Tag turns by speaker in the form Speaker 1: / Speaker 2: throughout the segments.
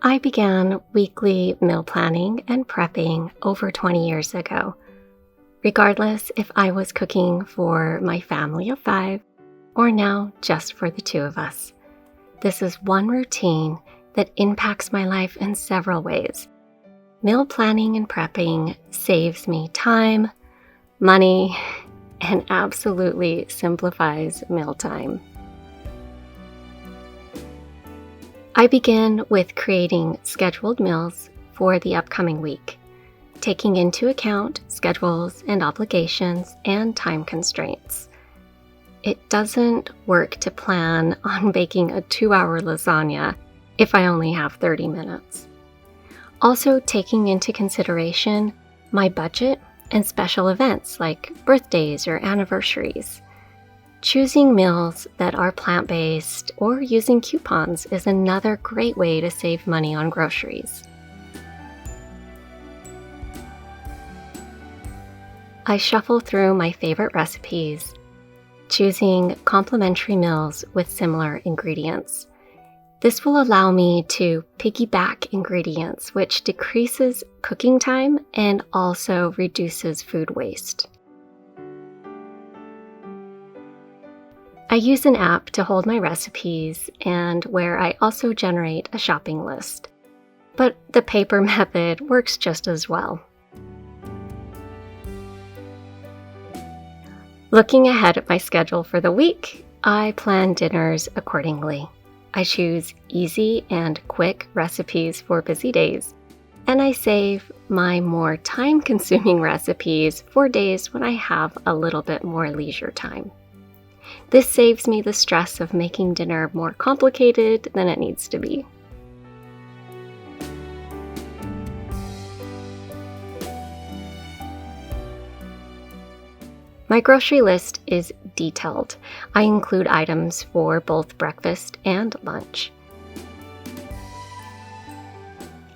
Speaker 1: I began weekly meal planning and prepping over 20 years ago, regardless if I was cooking for my family of 5 or now just for the 2 of us. This is one routine that impacts my life in several ways. Meal planning and prepping saves me time, money, and absolutely simplifies mealtime. I begin with creating scheduled meals for the upcoming week, taking into account schedules and obligations and time constraints. It doesn't work to plan on baking a 2-hour lasagna if I only have 30 minutes. Also taking into consideration my budget and special events like birthdays or anniversaries. Choosing meals that are plant-based or using coupons is another great way to save money on groceries. I shuffle through my favorite recipes, choosing complementary meals with similar ingredients. This will allow me to piggyback ingredients, which decreases cooking time and also reduces food waste. I use an app to hold my recipes and where I also generate a shopping list, but the paper method works just as well. Looking ahead at my schedule for the week, I plan dinners accordingly. I choose easy and quick recipes for busy days, and I save my more time-consuming recipes for days when I have a little bit more leisure time. This saves me the stress of making dinner more complicated than it needs to be. My grocery list is detailed. I include items for both breakfast and lunch.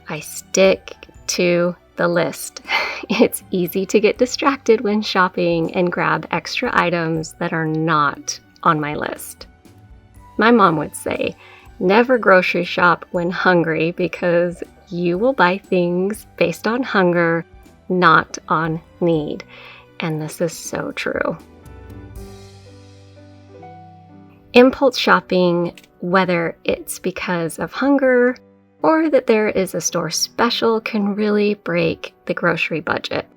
Speaker 1: I stick to the list. It's easy to get distracted when shopping and grab extra items that are not on my list. My mom would say, never grocery shop when hungry because you will buy things based on hunger, not on need. And this is so true. Impulse shopping, whether it's because of hunger or that there is a store special, can really break the grocery budget.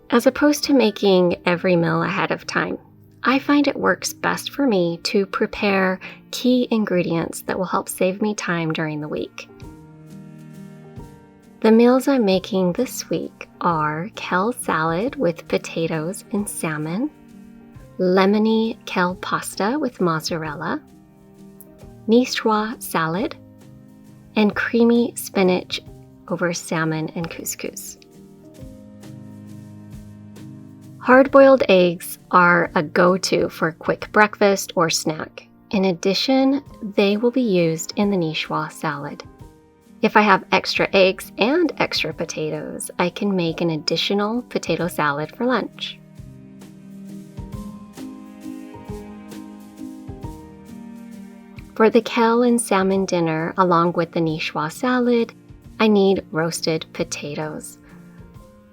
Speaker 1: As opposed to making every meal ahead of time, I find it works best for me to prepare key ingredients that will help save me time during the week. The meals I'm making this week are kale salad with potatoes and salmon, lemony kale pasta with mozzarella, Nicosie salad, and creamy spinach over salmon and couscous. Hard-boiled eggs are a go-to for quick breakfast or snack. In addition, they will be used in the Nicosie salad. If I have extra eggs and extra potatoes, I can make an additional potato salad for lunch. For the kale and salmon dinner, along with the Nicosie salad, I need roasted potatoes.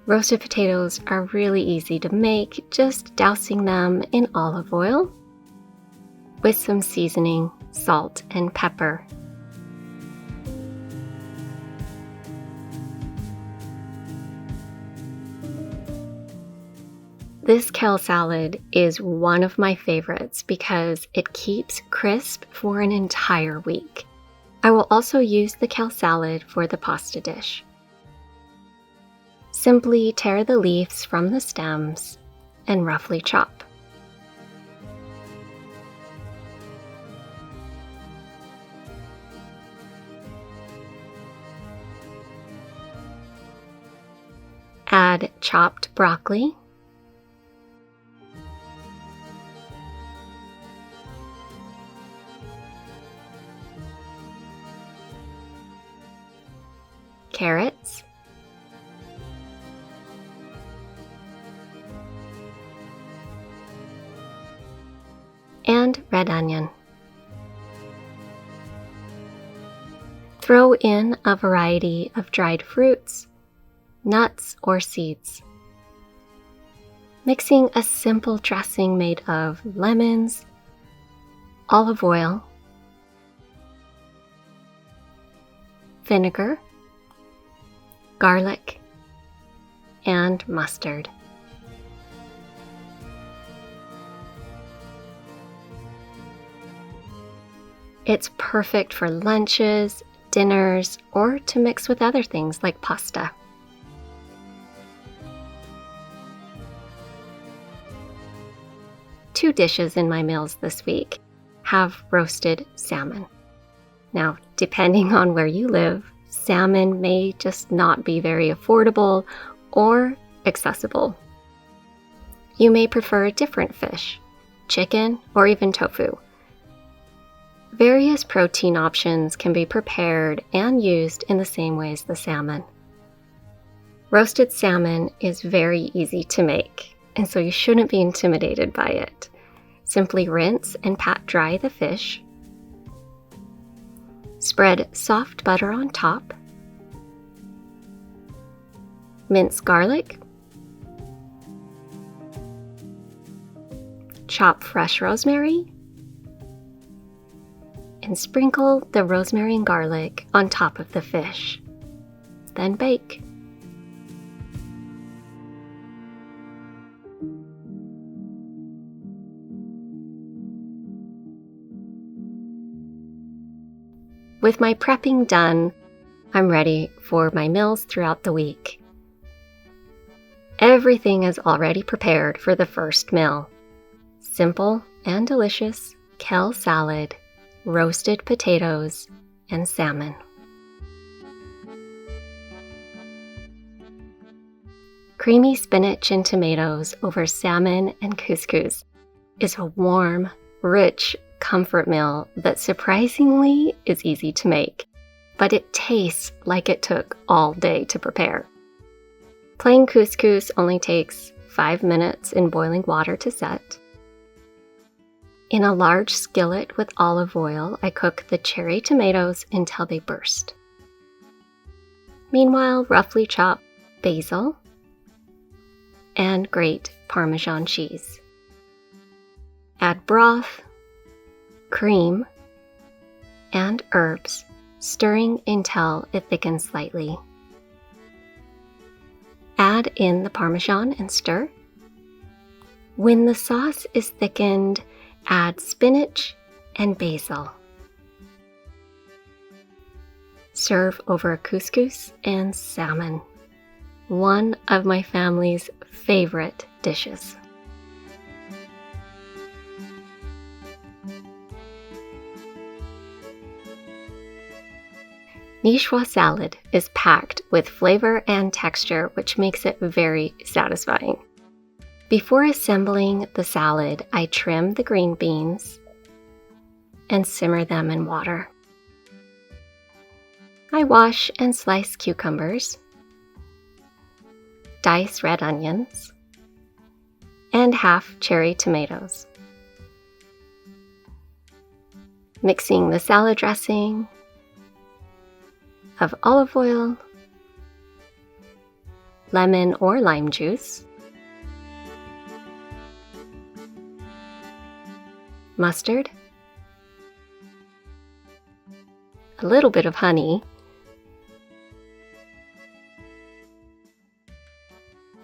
Speaker 1: Roasted potatoes are really easy to make, just dousing them in olive oil with some seasoning, salt, and pepper. This kale salad is one of my favorites because it keeps crisp for an entire week. I will also use the kale salad for the pasta dish. Simply tear the leaves from the stems and roughly chop. Add chopped broccoli, carrots, and red onion. Throw in a variety of dried fruits, nuts, or seeds. Mixing a simple dressing made of lemons, olive oil, vinegar, garlic, and mustard. It's perfect for lunches, dinners, or to mix with other things like pasta. Two dishes in my meals this week have roasted salmon. Now, depending on where you live, salmon may just not be very affordable or accessible. You may prefer a different fish, chicken, or even tofu. Various protein options can be prepared and used in the same way as the salmon. Roasted salmon is very easy to make, and so you shouldn't be intimidated by it. Simply rinse and pat dry the fish. Spread soft butter on top. Mince garlic. Chop fresh rosemary. And sprinkle the rosemary and garlic on top of the fish. Then bake. With my prepping done, I'm ready for my meals throughout the week. Everything is already prepared for the first meal. Simple and delicious kale salad, roasted potatoes, and salmon. Creamy spinach and tomatoes over salmon and couscous is a warm, rich comfort meal that surprisingly is easy to make, but it tastes like it took all day to prepare. Plain couscous only takes 5 minutes in boiling water to set. In a large skillet with olive oil, I cook the cherry tomatoes until they burst. Meanwhile, roughly chop basil and grate Parmesan cheese. Add broth, cream, and herbs, stirring until it thickens slightly. Add in the Parmesan and stir. When the sauce is thickened, add spinach and basil. Serve over couscous and salmon, one of my family's favorite dishes. Nicosie salad is packed with flavor and texture, which makes it very satisfying. Before assembling the salad, I trim the green beans and simmer them in water. I wash and slice cucumbers, dice red onions, and half cherry tomatoes. Mixing the salad dressing of olive oil, lemon or lime juice, mustard, a little bit of honey,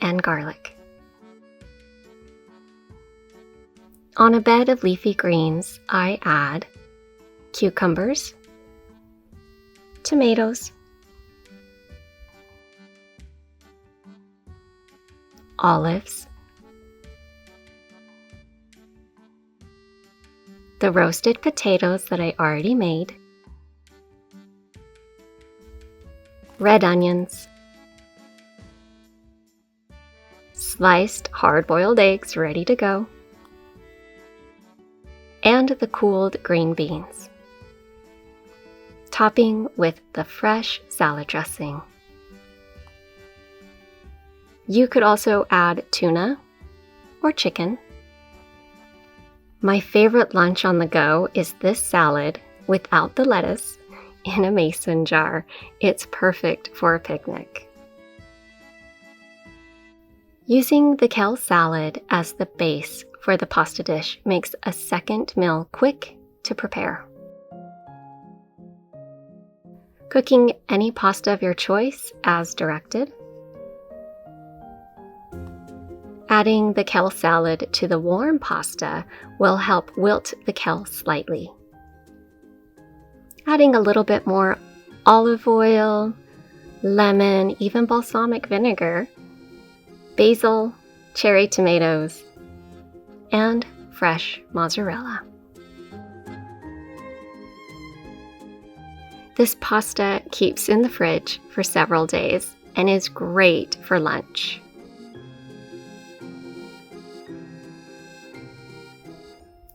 Speaker 1: and garlic. On a bed of leafy greens, I add cucumbers, tomatoes, olives, the roasted potatoes that I already made, red onions, sliced hard-boiled eggs ready to go, and the cooled green beans. Topping with the fresh salad dressing. You could also add tuna or chicken. My favorite lunch on the go is this salad without the lettuce in a mason jar. It's perfect for a picnic. Using the kale salad as the base for the pasta dish makes a second meal quick to prepare. Cooking any pasta of your choice as directed. Adding the kale salad to the warm pasta will help wilt the kale slightly. Adding a little bit more olive oil, lemon, even balsamic vinegar, basil, cherry tomatoes, and fresh mozzarella. This pasta keeps in the fridge for several days and is great for lunch.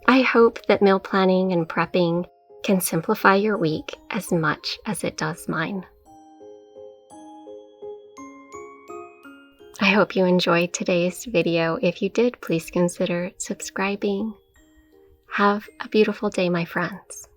Speaker 1: I hope that meal planning and prepping can simplify your week as much as it does mine. I hope you enjoyed today's video. If you did, please consider subscribing. Have a beautiful day, my friends.